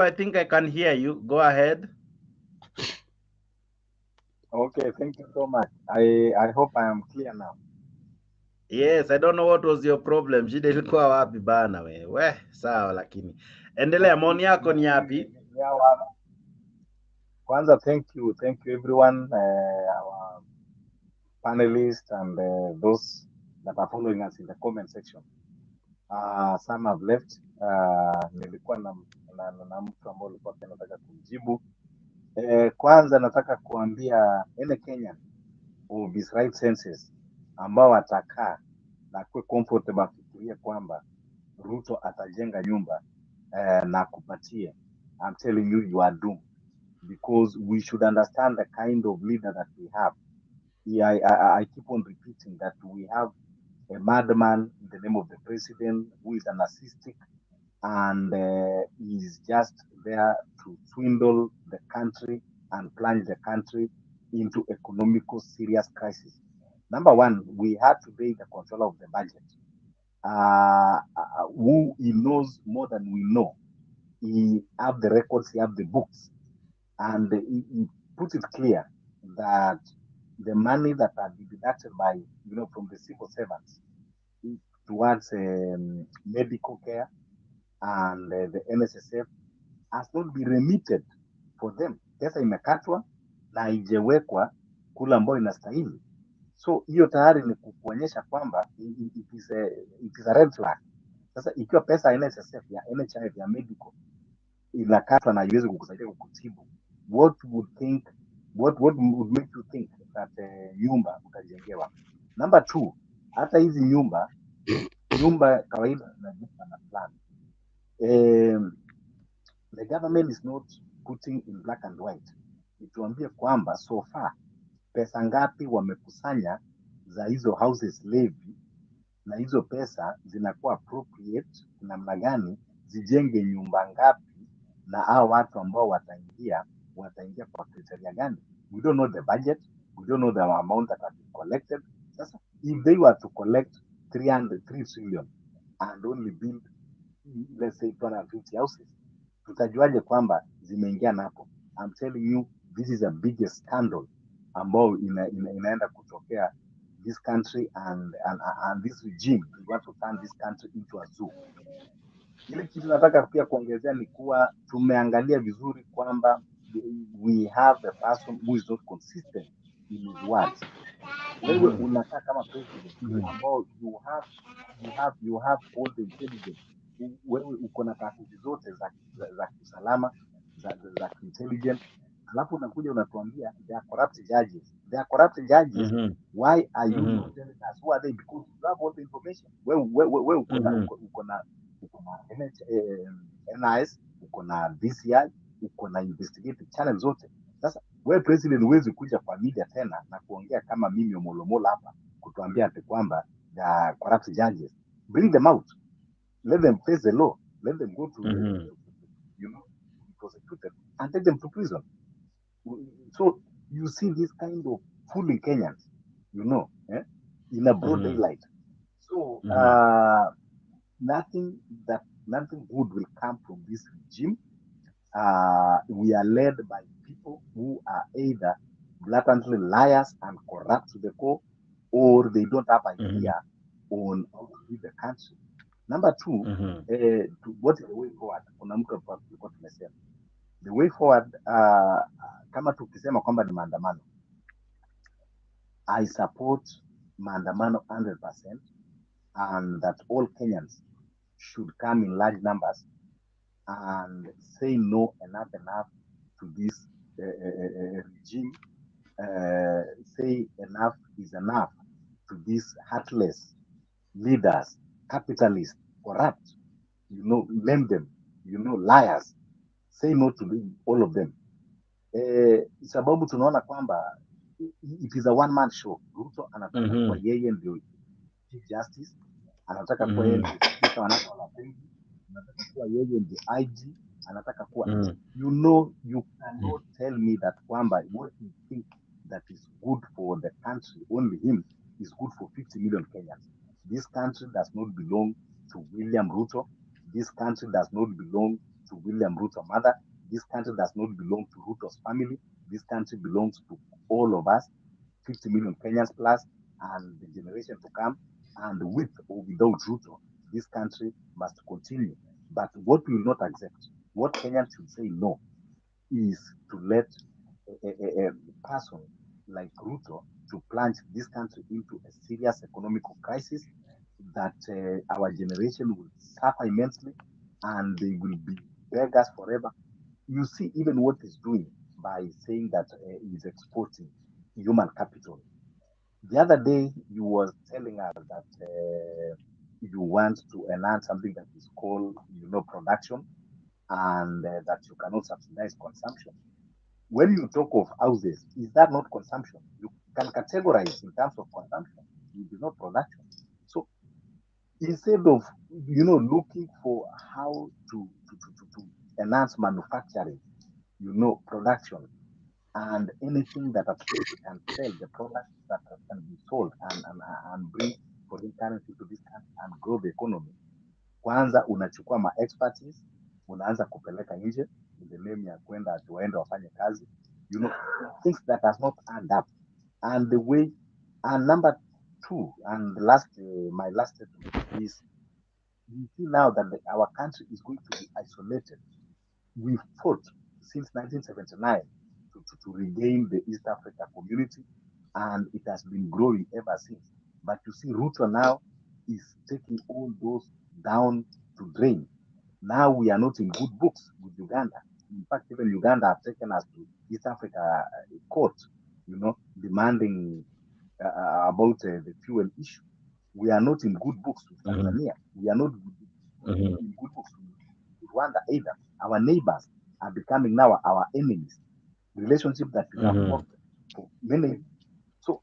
I think I can hear you. Go ahead. Okay, thank you so much. I hope I am clear now. Yes, I don't know what was your problem. Shida ilikuwa wapi bana we? Sawa lakini. Endelea, maoni yako ni yapi? Kwanza, thank you everyone, our panelists and those that are following us in the comment section. Some have left. Nilikuwa na mtu ambao ulikuwa pia nataka kumjibu. Kwanza nataka kuambia any Kenyan of his right senses ambao atakaa na kuwe comfortable afikirie kwamba Ruto atajenga nyumba na kupatie. I'm telling you, you are doomed, because we should understand the kind of leader that we have. Yeah, I keep on repeating that we have a madman in the name of the president who is a narcissistic, and is just there to swindle the country and plunge the country into economical serious crisis. Number one, we had today the controller of the budget, who he knows more than we know. He have the records, he have the books, and he put it clear that the money that are deducted by, from the civil servants towards medical care and the NSSF has not been remitted for them. Pesa imekatwa na haijawekwa kula ambayo inastahili. So hiyo tayari ni kuonyesha kwamba it is a red flag. Sasa ikiwa pesa ya NSSF, ya NHIF, ya medical inakatwa na haiwezi kukusaidia kukutibu, what would make you think that nyumba utajengewa? Number two, hata hizi nyumba kawaida zinajengwa na plan. The government is not putting in black and white. Ituambie kwamba so far pesa ngapi wamekusanya za hizo houses levy, na hizo pesa zinakuwa appropriate namna gani, zijenge nyumba ngapi, na hao watu ambao wataingia kwa criteria gani? We don't know the budget, we don't know the amount that has been collected. Sasa if they were to collect 3 trillion and only build, let's say 250 houses, tutajuaje kwamba zimeingia napo? I'm telling you, this is a biggest scandal ambao inaenda kutokea this country, and this regime is going to turn this country into a zoo. Ile kitu nataka pia kuongezea ni kuwa tumeangalia vizuri kwamba we have a person who is not consistent in his words. Wewe unakaa kama president ambao you have all the intelligence. Wewe uko na taasisi zote za kiusalama, za intelligence, alafu unakuja unatuambia they are corrupt judges. They are corrupt judges. Why are you not telling us who are they? Because you have all the information. Wewe uko na NIS, uko na DCI, uko na investigative channel zote. Sasa wewe president huwezi kuja kwa media tena na kuongea kama mimi Omolomola hapa kutuambia ati kwamba the corrupt judges. Bring them out, let them face the law, let them go to be prosecuted and take them to prison. So you see this kind of fooling Kenyans, eh, in a broad daylight. So nothing good will come from this regime. We are led by people who are either blatantly liars and corrupt to the core, or they don't have idea on how to lead the country. Number two, what is the way forward? Kuna mtu alikuwa tumesema the way forward, kama tukisema kwamba ni maandamano, I support maandamano 100%, and that all Kenyans should come in large numbers and say no, enough to this regime. Say enough is enough to these heartless leaders, capitalists, corrupt, name them, liars. Say no to all of them. Sababu tunaona kwamba it is a one man show. Ruto anataka kuwa yeye ndio chief justice, anataka kuwa yeye ndio spika anataka kuwa yeye ndio IG, anataka kuwa you cannot tell me that kwamba what you think that is good for the country, only him, is good for 50 million Kenyans. This country does not belong to William Ruto. This country does not belong to William Ruto mother. This country does not belong to Ruto's family. This country belongs to all of us, 50 million Kenyans plus, and the generation to come. And with or without Ruto, this country must continue. But what we will not accept, what Kenyans should say no, is to let a person like Ruto to plunge this country into a serious economical crisis that our generation will suffer immensely and they will be beggars forever. You see, even what he's doing by saying that he's exporting human capital. The other day, you was telling us that you want to enhance something that is called, production, and that you cannot subsidize consumption. When you talk of houses, is that not consumption? You can categorize in terms of consumption. It is not production. So instead of looking for how to enhance manufacturing, production, and anything that actually can sell the products that can be sold and bring foreign currency to this country and grow the economy, kwanza unachukua ma expertise unaanza kupeleka nje in the name ya kwenda ati waende wafanye kazi, things that does not add up. And the way, and number two, and last, my last statement is, we see now that our country is going to be isolated. We fought since 1979 to regain the East Africa community, and it has been growing ever since. But you see, Ruto now is taking all those down to drain. Now we are not in good books with Uganda. In fact, even Uganda have taken us to East Africa court, demanding about the fuel issue. We are not in good books with Tanzania. We are not in good books with Rwanda either. Our neighbors are becoming now our enemies. Relationship that we have fought for many. So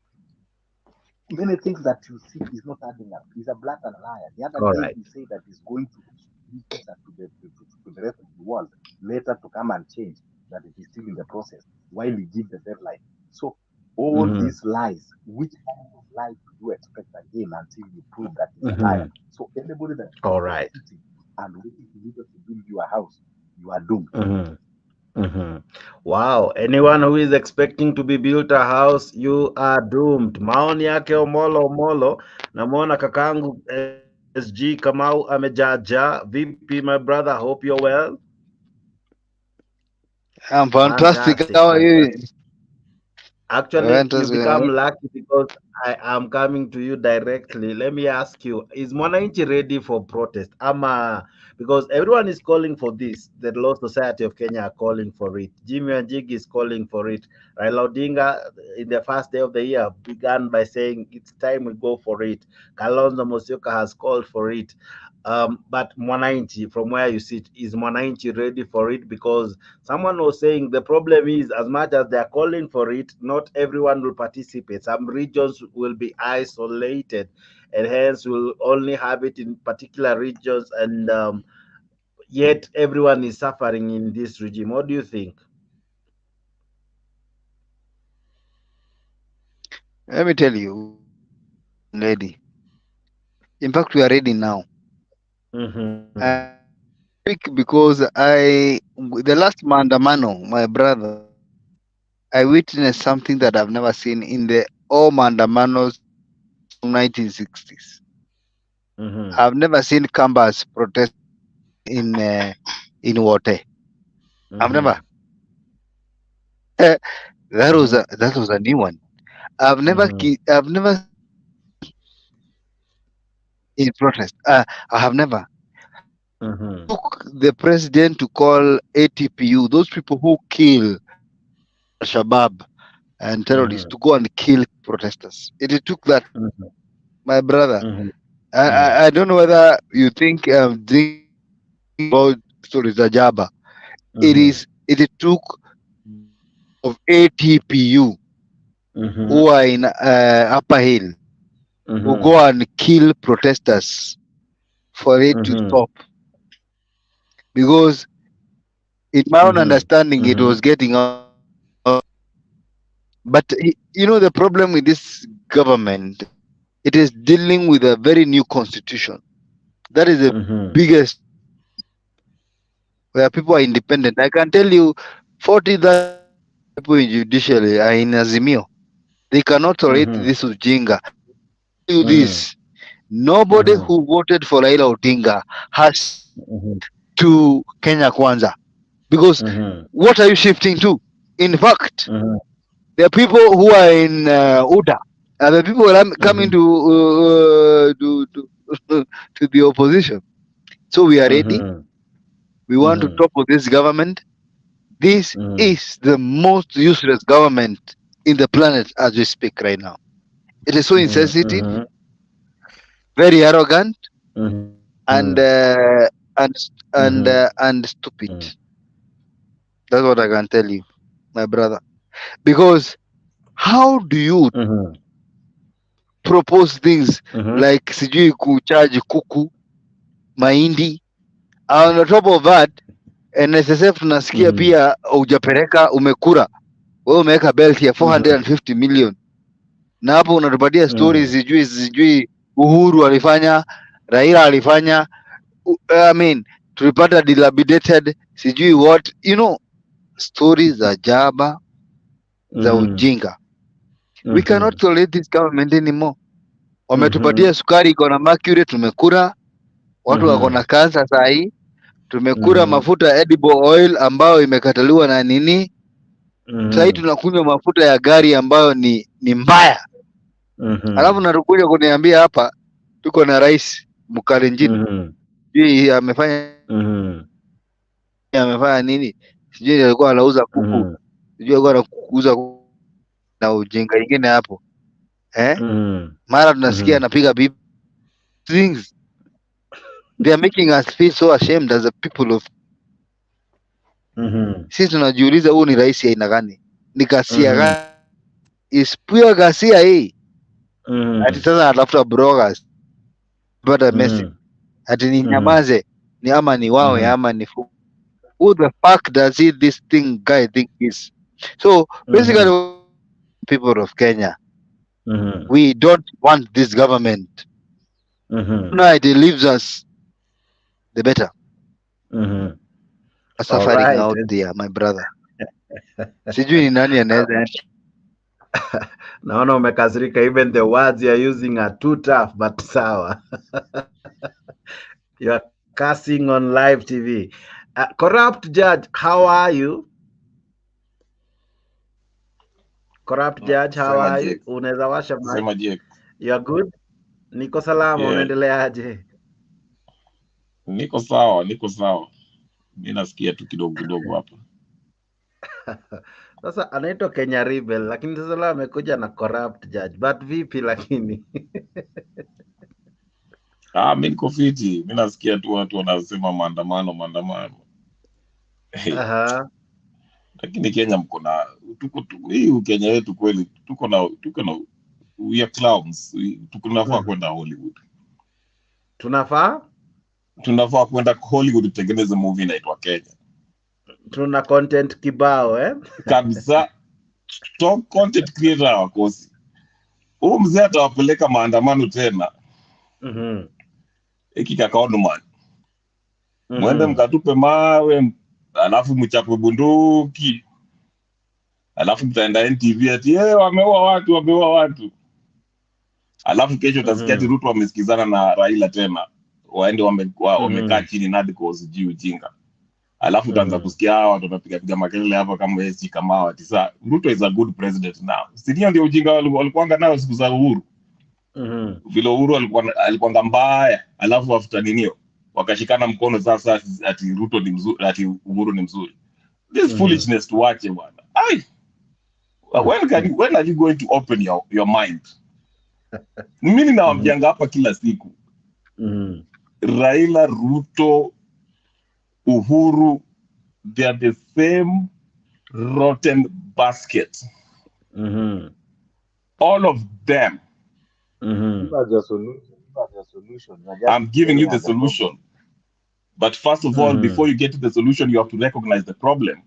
many things that you see is not adding up. He's a blatant liar. The other day he said that he's going to give visa to the rest of the world, later to come and change that it is still in the process while he gives the deadline. So all these lies, which kind of lies do you expect again until you prove that he's a liar? So anybody that is sitting and waiting to lead us to build you a house, you are doomed. Wow, anyone who is expecting to be built a house, you are doomed. Maoni yake Omolo. Namwona kakangu SG Kamau amejaja. VP, my brother, hope you're well. I'm fantastic. How are you? Actually, you become lucky because I am coming to you directly. Let me ask you, is Mwananchi ready for protest? Because everyone is calling for this. The Law Society of Kenya are calling for it. Jimmy Wanjigi is calling for it. Raila Odinga, in the first day of the year, began by saying it's time we go for it. Kalonzo Musyoka has called for it. But Mwananchi, from where you sit, is Mwananchi ready for it? Because someone was saying the problem is, as much as they are calling for it, not everyone will participate. Some regions will be isolated, and hence will only have it in particular regions, and yet everyone is suffering in this regime. What do you think? Let me tell you, we are ready. In fact, we are ready now. Because the last Maandamano, my brother, I witnessed something that I've never seen in the all Maandamanos from 1960s. I've never seen Kambas protest in Wote. I've never. That was a new one. I've never in protest. I have never. Took the president to call ATPU, those people who kill Al-Shabaab and terrorists, to go and kill protesters. It took that, my brother. I don't know whether you think about stories of Jaba. It took of ATPU who are in Upper Hill who go and kill protesters for it to stop. Because in my own understanding, it was getting out. But the problem with this government, it is dealing with a very new constitution. That is the biggest. where people are independent. I can tell you 40,000 people in judiciary are in Azimio. They cannot tolerate this Ujinga. Tell you this, nobody who voted for Raila Odinga has to Kenya Kwanza. Because what are you shifting to? In fact, there are people who are in UDA. And the people are coming to the opposition. So we are ready. We want to topple this government. This is the most useless government in the planet as we speak right now. It is so insensitive, very arrogant, and stupid. That's what I can tell you, my brother. Because how do you propose things like sijui kucharge kuku mahindi, and on top of that NSSF tunasikia pia hujapeleka umekura wewe umeweka belt ya 450 million na hapo unatupatia stories sijui Uhuru alifanya, Raila alifanya, I mean tulipata dilapidated sijui what, you know, stories za jaba za ujinga. We cannot tolerate this government anymore. Wametupatia sukari iko na mercury, tumekura. Watu wako na kansa saa hii. Tumekura mafuta edible oil ambayo imekataliwa na nini. Saa hii tunakunywa mafuta ya gari ambayo ni mbaya. Alafu narukuja kuniambia hapa tuko na rais Mkalenjin. Sijui amefanya nini? Sijui alikuwa anauza kuku. Sijui alikuwa anakuuza na ujinga nyingine hapo. Mara tunasikia anapiga bibi things. They are making us feel so ashamed as a people of sisi tunajiuliza huu ni rais ya aina gani? Ni ghasia gani? Is pure ghasia hii. Ati sasa anatafuta bloggers. But a message. Ati ni nyamaze, ni ama ni wawe ama ni fu. Who the fuck does this thing guy think is? So basically people of Kenya, we don't want this government. No, it leaves us the better. Suffering right out there, my brother. Sijui ni nani anaweza. Naona umekasirika, even the words you are using are too tough, but sawa. You are cussing on live TV. Corrupt Judge, how are you? Corrupt Judge, how are you? Unaweza washa mic. You are good? Niko salama, unaendeleaje? Niko sawa. Mimi nasikia tu kidogo hapa. Sasa anaitwa Kenya Rebel, lakini sasa leo amekuja na Corrupt Judge. But vipi lakini? Mimi niko fiti. Mimi nasikia tu watu wanasema maandamano. Lakini Kenya mko na tuko hii Kenya yetu kweli tuko na we are clowns. Tunafaa kwenda Hollywood. Tunafaa kwenda Hollywood tutengeneze movie inaitwa Kenya. Tuna content kibao kabisa. Top content creator wakosi. Mzee atawapeleka maandamano tena. Kakaono man. Mwende mkatupe mawe, alafu mchapwe bunduki. Alafu mtaenda NTV ati wameua watu. Alafu kesho utasikia ati Ruto wamesikizana na Raila tena. Waende wamekaa chini na because ujinga. Alafu utaanza kusikia watu wanapiga makelele hapa kama yesi kama ati sasa Ruto is a good president now. Sinio ndio ujinga walikuanga nao siku za Uhuru. Vile Uhuru alikuanga mbaya, alafu after ninio wakashikana mkono sasa ati Ruto ni mzuri, ati Uhuru ni mzuri. This foolishness to watch bwana. When are you going to open your mind? Mimi nawaambianga hapa kila siku. Raila, Ruto, Uhuru, they are the same rotten basket. All of them. I'm giving you the solution. But first of all, before you get to the solution, you have to recognize the problem.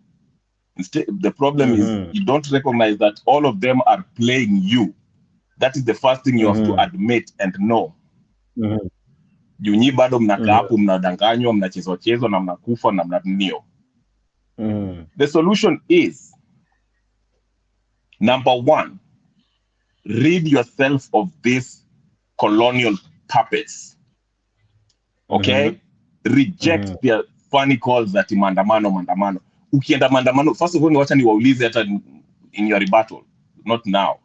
Instead, the problem is you don't recognize that all of them are playing you. That is the first thing you have to admit and know. Junyi bado mnakaa hapo mnadanganywa, mnachezwa na mnakufa na mnanio. The solution is, number 1, rid yourself of these colonial puppets. Okay? Reject their funny calls that maandamano. Ukienda maandamano, first of all, wacha niwaulize hata in your rebuttal, not now,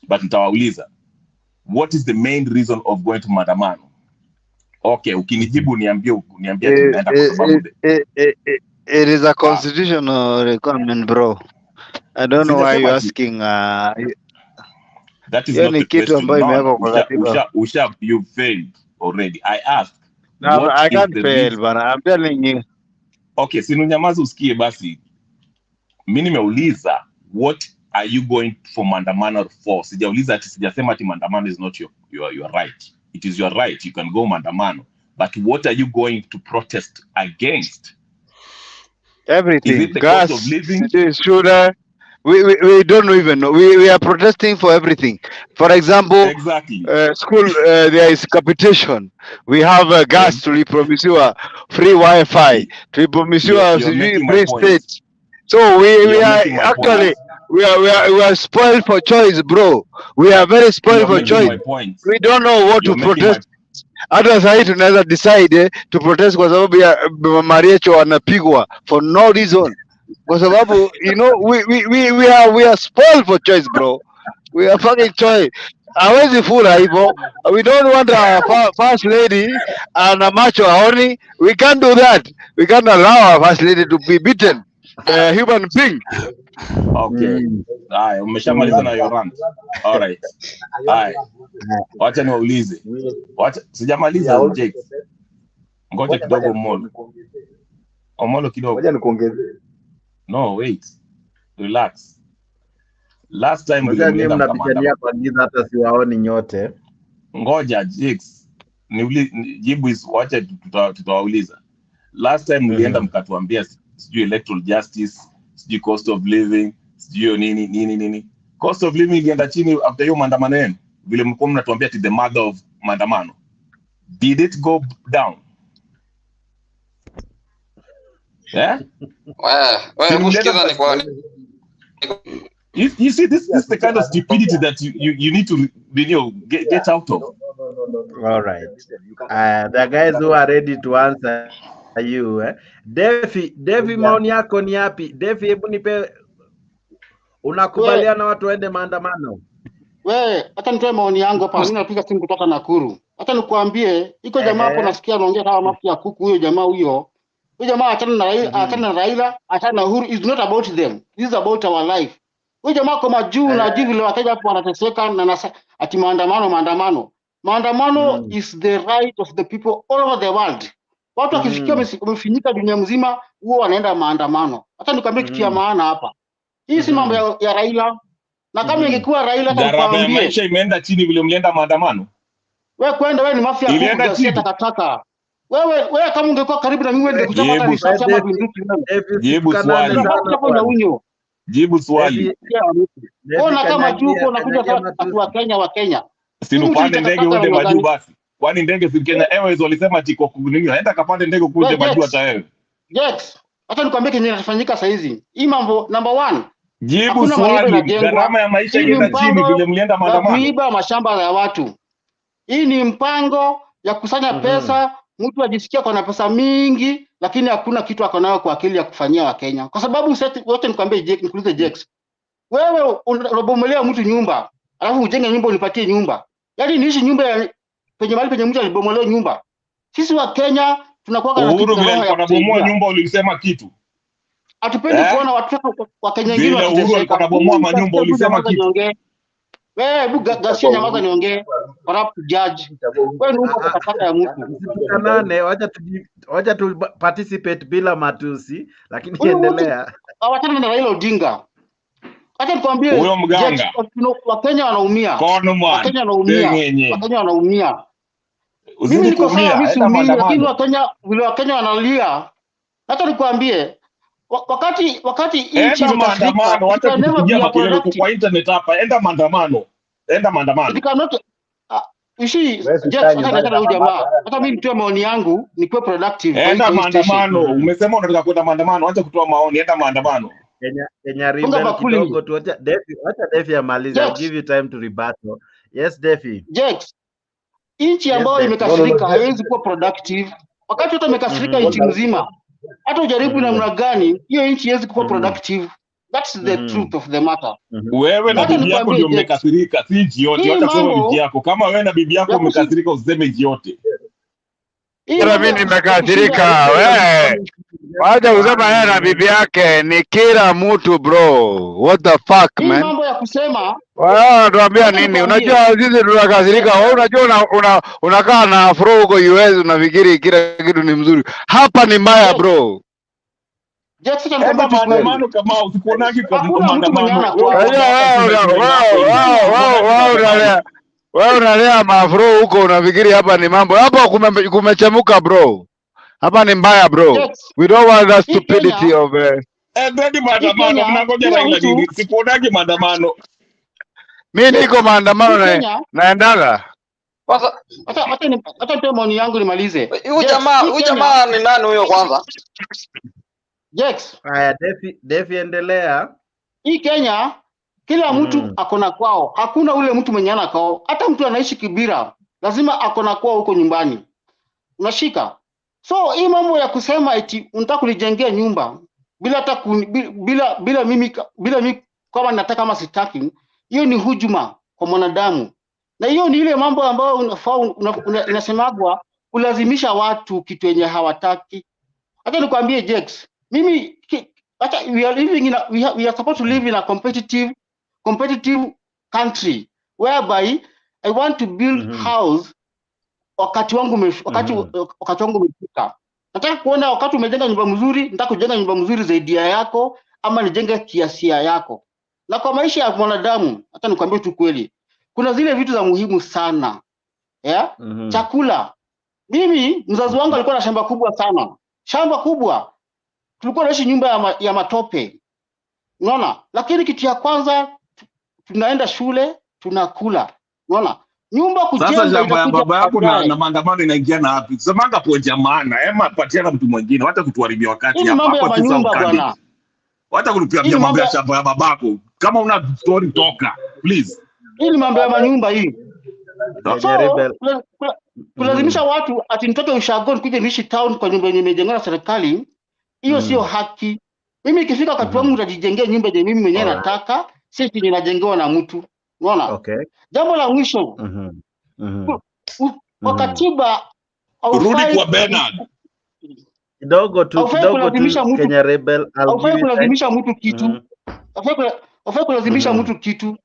but nitawauliza, what is the main reason of going to maandamano? Okay, ukinijibu niambie tunaenda kwa sababu it is a constitutional requirement, bro. I don't know why you're asking. That is not the question. No, you failed already. I asked. No, I can't fail, but I'm telling you. Okay, sinunyamaza usikie basi. Mimi nimeuliza, what are you going for maandamano for? Sijauliza ati sijasema ati maandamano is not your right. It is your right. You can go maandamano. But what are you going to protest against? Everything. Is it the gas, cost of living? Sugar. We don't even know. We are protesting for everything. For example, exactly. School, there is capitation. We have gas to promise you free Wi-Fi. To promise you free state. So we are actually we are spoiled for choice, bro. We are very spoiled for choice. We don't know what to protest. Hata sasa tunaweza decide to protest kwa sababu ya Mariacho wanapigwa for no reason. Kwa sababu you know we are spoiled for choice, bro. We are fucking choice. Hawezi fura hivyo. We don't want a first lady and a macho aoni. We can't do that. We can't allow our first lady to be beaten by a human being. Okay. Haya, umeshamaliza na your rant. All right. Haya. Wacha niwaulize. Wacha sijamaliza Jake. Ngoja kidogo Omolo kidogo. Ngoja nikuongeze. No, wait. Relax. Last time mnapigania kwa giza hata siwaoni nyote. Ngoja Jake. Jibu is wacha tutawauliza. Last time mlienda mkatuambia sijui electoral justice, sijui cost of living, sijui nini. Cost of living ilienda chini after hiyo maandamano yenu. Vile mlikuwa mnatuambia the mother of maandamano. Did it go down? Yeah? Kusikiza ni kwa You see, this is the kind of stupidity that you need to get out of. All right. The guys who are ready to answer you. Devi maoni yako ni yapi? Devi, hebu nipe, unakubaliana watu waende maandamano? Hata nitoe maoni yangu hapa. Mimi napiga simu kutoka Nakuru. Hata nikuambie, iko jamaa hapo nasikia anaongea kama mapi ya kuku huyo jamaa huyo. Huyo jamaa achana na Raila, achana na Uhuru. It's not about them. This is about our life. Huyo jamaa kama juu na juu vile wakaja hapo wanateseka na ati maandamano. Maandamano is the right of the people all over the world. Watu wakisikia wamefinyika dunia mzima huo wanaenda maandamano. Hata nikwambie kitu ya maana hapa. Hii si mambo ya Raila. Na kama ingekuwa Raila atakwambia maisha imeenda chini vile mlienda maandamano. Wewe ni mafia kubwa sio takataka. Wewe kama ungekuwa karibu na mimi wewe ningekuchapa hata risasi ama bunduki. Jibu swali. Ona kama juko unakuja kwa wa Kenya. Sinupande ndege uende majuu basi. Kwani ndege si Kenya Airways walisema tiko kunini? Aenda kapande ndege kuje majuu hata wewe. Yes. Hata nikwambie kenye kinafanyika saa hizi. Hii mambo number 1. Jibu swali. Gharama ya maisha inaenda chini vile mlienda maandamano. Kuiba mashamba ya watu. Hii ni mpango ya kusanya pesa, mtu ajisikia kwa na pesa mingi, lakini hakuna kitu akonayo kwa akili ya kufanyia wa Kenya. Kwa sababu wote nikwambie nikuulize Jex. Wewe unabomolewa mtu nyumba, alafu ujenge nyumba unipatie nyumba. Yaani niishi nyumba ya penye mtu alibomolewa nyumba. Sisi wa Kenya tunakuwa na kitu kama unabomoa nyumba ulisema kitu. Hatupendi kuona watu wa Kenya wengine wakiteseka. Unabomoa manyumba ulisema kitu. Wewe Gasia nyamaza niongee. Corrupt judge. Wewe ndio unataka ya mtu. Tukanane, wacha tu participate bila matusi, lakini endelea. Hawataka na Raila Odinga. Acha nikwambie huyo mganga. Wakenya wanaumia. Wakenya wanaumia. Mimi niko sawa mimi lakini Wakenya wanalia. Hata nikwambie wakati nchi maandamano wacha kupigia makelele kwa internet hapa, enda maandamano. hata mimi nitoe maoni yangu nikuwe productive kwa enda maandamano. Umesema unataka kwenda maandamano, acha kutoa maoni, enda maandamano. Kenya Rebel kidogo tu, acha Defi amalize. I'll give you time to rebuttal. Yes, Defi. Jex, nchi ambayo imekasirika haiwezi kuwa productive. Wakati wote imekasirika nchi nzima, hata ujaribu namna gani, hiyo nchi haiwezi kuwa productive. That's the truth of the matter. Wewe na bibi yako ndio mmekasirika, si nchi yote. Hata sema bibi yako, kama wewe na bibi yako mmekasirika useme nchi yote. Kila mimi nimekasirika, wewe. Wacha usema yeye na bibi yake, ni kila mtu bro. What the fuck man? Mambo ya kusema. Wewe tuambia nini? Unajua sisi tunakasirika, wewe unajua unakaa na afro huko US unafikiri kila kitu ni mzuri. Hapa ni mbaya bro. Maandamano kama usikuonagi kwa maandamano. Wewe unalea maafro huko unafikiri hapa ni mambo. Hapa kumechemuka bro. Hapa ni mbaya bro. We don't want the stupidity of Ndio maandamano mnangoja Raila nini? Sikuonagi maandamano. Mimi niko maandamano naendaga. Hata nitoe maoni yangu nimalize. Huyu jamaa ni nani huyo kwanza? Jex. Haya, Defi endelea. Hii Kenya kila mtu akona kwao. Hakuna ule mtu mwenye ana kwao. Hata mtu anaishi Kibira lazima akona kwao huko nyumbani. Unashika? So hii mambo ya kusema eti unataka kunijengea nyumba bila hata bila mimi kama nataka kama sitaki, hiyo ni hujuma kwa mwanadamu. Na hiyo ni ile mambo ambayo unafaa inasemagwa kulazimisha watu kitu yenye hawataki. Hata nikwambie Jex, mimi hata we are supposed to live in a competitive country whereby I want to build house wakati wangu umefika. Nataka kuona wakati umejenga nyumba mzuri, nataka kujenga nyumba mzuri zaidi yako ama nijenge kiasia yako. Na kwa maisha ya mwanadamu, hata nikwambie tu kweli, kuna zile vitu za muhimu sana. Yeah? Chakula. Mimi mzazi wangu alikuwa na shamba kubwa sana. Shamba kubwa. Tulikuwa naishi nyumba ya matope. Unaona? Lakini kitu ya kwanza tunaenda shule, tunakula. Unaona? Nyumba kujenga. Sasa shamba ya baba yako na maandamano inaingia na wapi? Semanga kwa jamana, ema patiana mtu mwingine, hata kutuharibia wakati hapa kwa nyumba bwana. Hata kulipia mambo ya shamba ya babako. Kama una story toka, please. Hii ni mambo ya manyumba hii. Kulazimisha watu ati nitoke ushago nikuje niishi town kwa nyumba yenye imejengwa na serikali, hiyo sio haki. Mimi ikifika wakati wangu nitajijengea nyumba yenye mimi mwenyewe nataka, si eti ninajengewa na mtu. Unaona? Okay. Jambo la mwisho. Kwa katiba rudi kwa Bernard. Kidogo tu Kenya Rebel kulazimisha mtu kitu. Afai kulazimisha mtu kitu.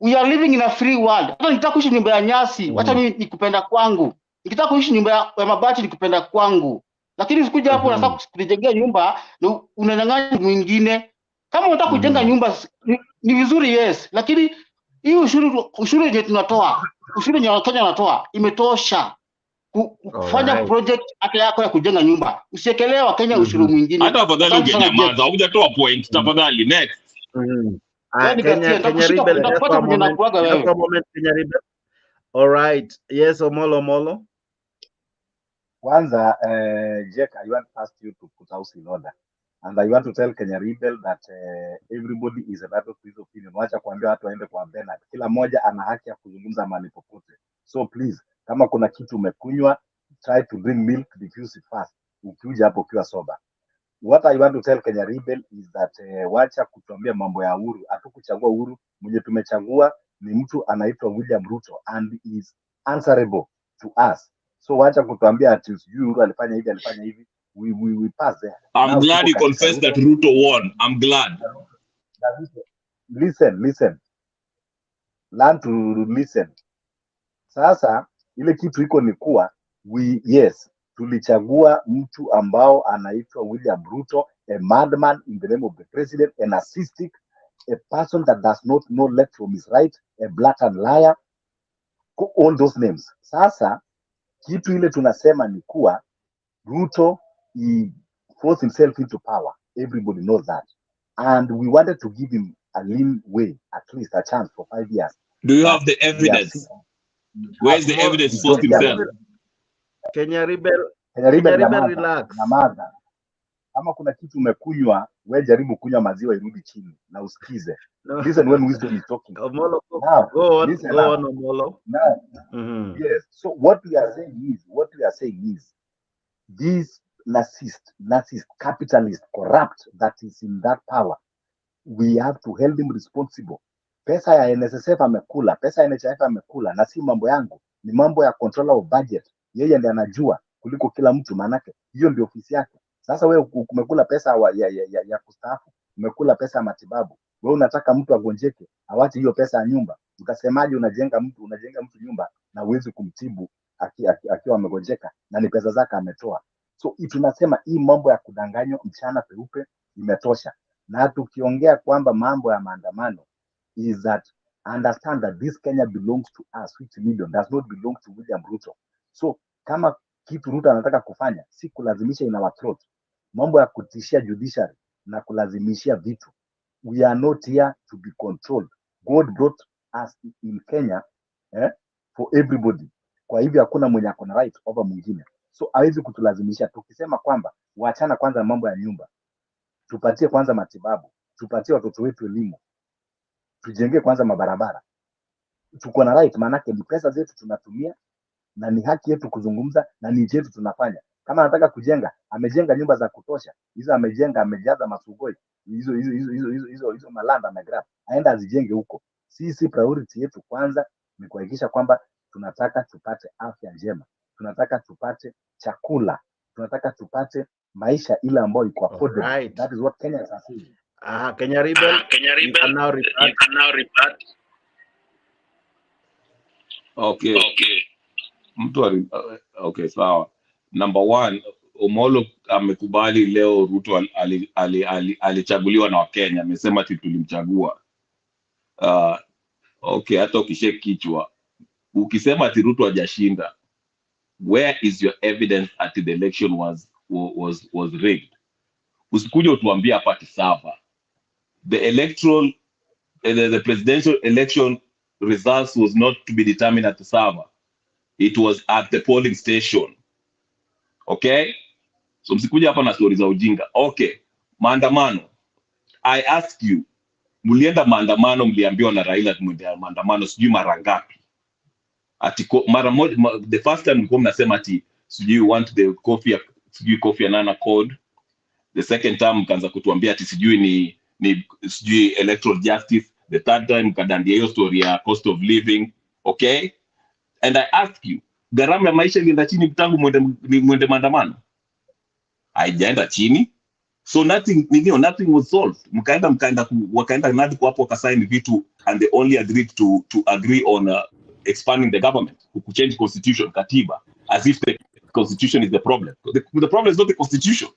We are living in a free world. Hata nitaka kuishi nyumba ya nyasi, wacha mimi nikupenda kwangu. Nikitaka kuishi nyumba ya mabati nikupenda kwangu. Lakini usikuja hapo unataka kujengea nyumba na unanyang'anya mwingine. Kama unataka kujenga nyumba ni vizuri yes, lakini hii ushuru yenye tunatoa, ushuru yenye Kenya wanatoa imetosha kufanya project hata yako ya kujenga nyumba. Usiekelee wa Kenya ushuru mwingine. Hata afadhali ungenyamaza, hujatoa point tafadhali. Next. Kenya Rebel, Kenya Rebel. All right. Yes, Omolo. Kwanza, Jack, I want to ask you to put house in order. And I want to tell Kenya Rebel that everybody is entitled to his opinion. Wacha kuambia watu waende kwa Bernard. Kila mmoja ana haki ya kuzungumza mahali popote. So please, kama kuna kitu umekunywa, try to drink milk, diffuse it fast. Ukija hapo ukiwa sober. What I want to tell Kenya Rebel is that wacha kutuambia mambo ya Uhuru. Hatukuchagua Uhuru, mwenye tumechagua ni mtu anaitwa William Ruto and is answerable to us. So wacha kutuambia ati Uhuru alifanya hivi. We pass there. I'm glad you confessed that Ruto won. I'm glad. Listen. Learn to listen. Sasa ile kitu iko ni kuwa tulichagua mtu ambao anaitwa William Ruto, a madman in the name of the president, a narcissistic, a person that does not know left from his right, a blatant liar, all those names. Sasa kitu ile tunasema ni kuwa Ruto he forced himself into power. Everybody knows that. And we wanted to give him a lean way, at least a chance for 5 years. Do you have the evidence? Where's the evidence he forced himself? Kenya Rebel, relax. Namaza. Kama kuna kitu umekunywa, wewe jaribu kunywa maziwa irudi chini na usikize. No. Listen when wisdom is talking. Omolo, Now, go on, Omolo. Now, yes. So what we are saying is, this narcissist, capitalist, corrupt that is in that power, we have to hold him responsible. Pesa ya NSSF amekula, pesa ya NHIF amekula, na si mambo yangu, ni mambo ya controller of budget. Yeye ndiye anajua kuliko kila mtu, manake hiyo ndio ofisi yake. Sasa wewe umekula pesa ya kustaafu, umekula pesa ya matibabu. Wewe unataka mtu agonjeke, awache hiyo pesa ya nyumba. Utasemaje unajenga mtu nyumba na uwezi kumtibu akiwa amegonjeka na ni pesa zake ametoa. So tunasema hii mambo ya kudanganywa mchana peupe imetosha. Na tukiongea kwamba mambo ya maandamano is that understand that this Kenya belongs to us, 50 million does not belong to William Ruto. So kama kitu Ruto anataka kufanya si kulazimisha in our throat, mambo ya kutishia judiciary na kulazimishia vitu. We are not here to be controlled. God brought us in Kenya for everybody. Kwa hivyo hakuna mwenye akona right over mwingine. So hawezi kutulazimisha. Tukisema kwamba waachana kwanza mambo ya nyumba, tupatie kwanza matibabu, tupatie watoto wetu elimu, tujenge kwanza mabarabara, tuko na right, maanake ni pesa zetu tunatumia na ni haki yetu kuzungumza na ni jetu tunafanya. Kama anataka kujenga, amejenga nyumba za kutosha, hizo amejenga, amejaza masugoi, hizo malanda na graph, aenda azijenge huko. Sisi priority yetu kwanza ni kuhakikisha kwamba tunataka tupate afya njema, tunataka tupate chakula, tunataka tupate maisha ile ambayo iko affordable. Right. That is what Kenyans are saying. Kenya Rebel, you can now repart. Okay. Okay, sawa. Number one, Omolo amekubali leo Ruto alichaguliwa na Wakenya, amesema tulimchagua. Okay, hata ukishe kichwa ukisema ati Ruto hajashinda, where is your evidence that the election was rigged? Usikuje utuambie hapa kisava. The presidential election results was not to be determined at the server. It was at the polling station. Okay? So msikuja hapa na stories za ujinga. Okay. Maandamano. I ask you, mulienda maandamano, mliambiwa na Raila mwende maandamano sijui mara ngapi? Ati mara moja, the first time mlikuwa mnasema ati sijui want the coffee anana code. The second time mkaanza kutuambia ati sijui ni sijui electoral justice. The third time mkadandia hiyo story ya cost of living. Okay? And I ask you, gharama ya maisha ilienda chini tangu mwende maandamano? Haijaenda chini. So nothing was solved. Wakaenda nadi kwa hapo wakasign vitu and they only agreed to agree on expanding the government, to change constitution, katiba, as if the constitution is the problem. The problem is not the constitution.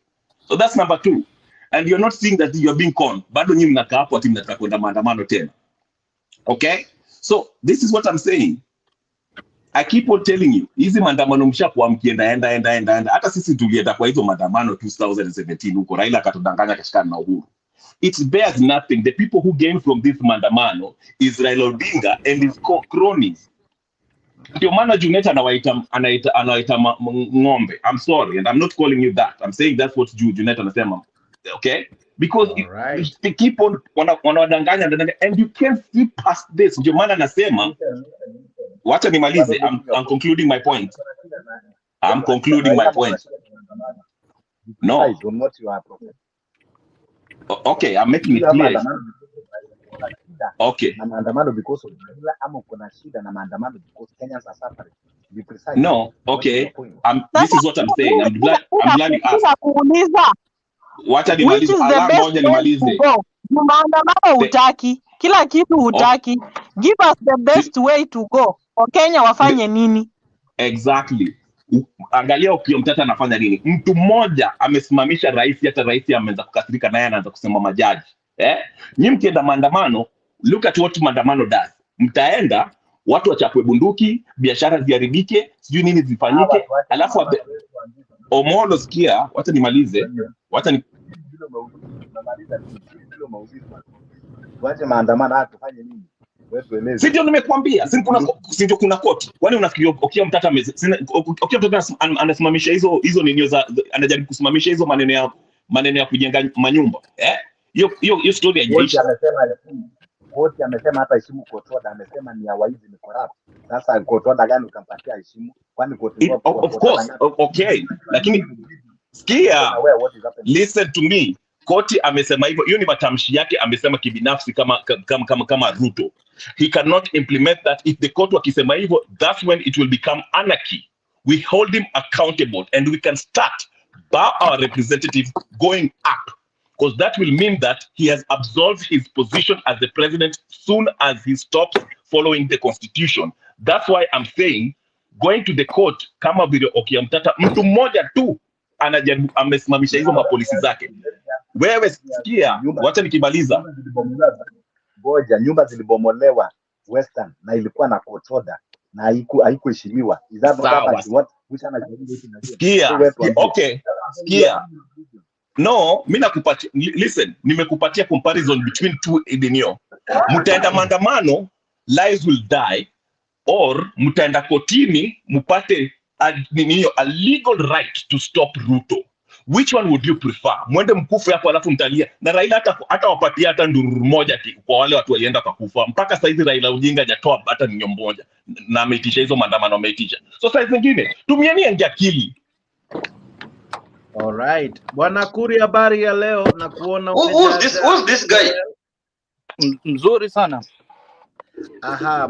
So that's number two. And you're not seeing that you're being conned. Bado nyinyi mnakaa hapo ati mnataka kwenda maandamano tena. Okay? So this is what I'm saying. I keep on telling you, hizi maandamano mshakuwa mkienda enda. Hata sisi tulienda kwa hizo maandamano 2017 huko, Raila akatudanganya kashikana na Uhuru. It bears nothing. The people who gain from this maandamano is Raila Odinga and his cronies. Ndio maana Junet anawaita ng'ombe. I'm sorry, and I'm not calling you that. I'm saying that's what Junet anasema. Okay? Because they keep on wanawadanganya, and you can't see past this. Ndio maana anasema wacha nimalize. I'm concluding my point. No. Okay, I'm making it clear. Okay. Maandamano because of Raila ama kuna shida na maandamano because Kenyans are suffering. Be precise. No, okay. This is what I'm saying. I'm glad you asked. Wacha nimalize. Ngoja nimalize. Maandamano hutaki. Kila kitu hutaki. Give us the best way to go. Wakenya wafanye nini? Exactly. Angalia Okiya Mtata anafanya nini? Mtu mmoja amesimamisha rais, hata rais ameanza kukasirika naye anaanza kusema majaji. Nyinyi mkienda maandamano, look at what maandamano does. Mtaenda, watu wachapwe bunduki, biashara ziharibike, sijui nini zifanyike, alafu Omolo sikia, wacha nimalize. Wacha maandamano tufanye nini? Si ndio nimekuambia, si ndio kuna koti. Kwani unafikiria Okia Mtata anasimamisha hizo nini za anajaribu kusimamisha hizo maneno ya kujenga manyumba? Hiyo story haijaisha. Koti amesema hata heshimu Kotoda, amesema ni hawaizi ni corrupt. Sasa Kotoda gani ukampatia heshimu? Kwani koti of course, okay. Lakini sikia, listen to me. Koti amesema hivyo, hiyo ni matamshi yake, amesema kibinafsi kama Ruto. He cannot implement that. If the court wakisema hivyo, that's when it will become anarchy. We hold him accountable and we can start by our representative going up, because that will mean that he has absolved his position as the president soon as he stops following the constitution. That's why I'm saying going to the court kama vile Okia Mtata, mtu mmoja tu anajaribu amesimamisha hizo mapolisi zake. Wewe sikia, wacha nikimaliza. Ngoja, nyumba zilibomolewa Western na ilikuwa na Kotoda na haikuheshimiwa. Sikia, okay, sikia. No, mimi nakupatia, listen, nimekupatia comparison between two eneo. Mtaenda maandamano, lives will die, or mtaenda kotini mupate a legal right to stop Ruto. Which one would you prefer? Mwende mkufe hapo alafu mtalia. Na Raila hata wapatia hata ndururu moja kwa wale watu walienda kufa. Mpaka saizi Raila ujinga hajatoa hata ninyo moja. Na ameitisha hizo maandamano ameitisha. So saizi nyingine, tumieni akili. All right. Bwana Kuri, habari ya leo na kuona who's this guy? Mzuri sana. Aha.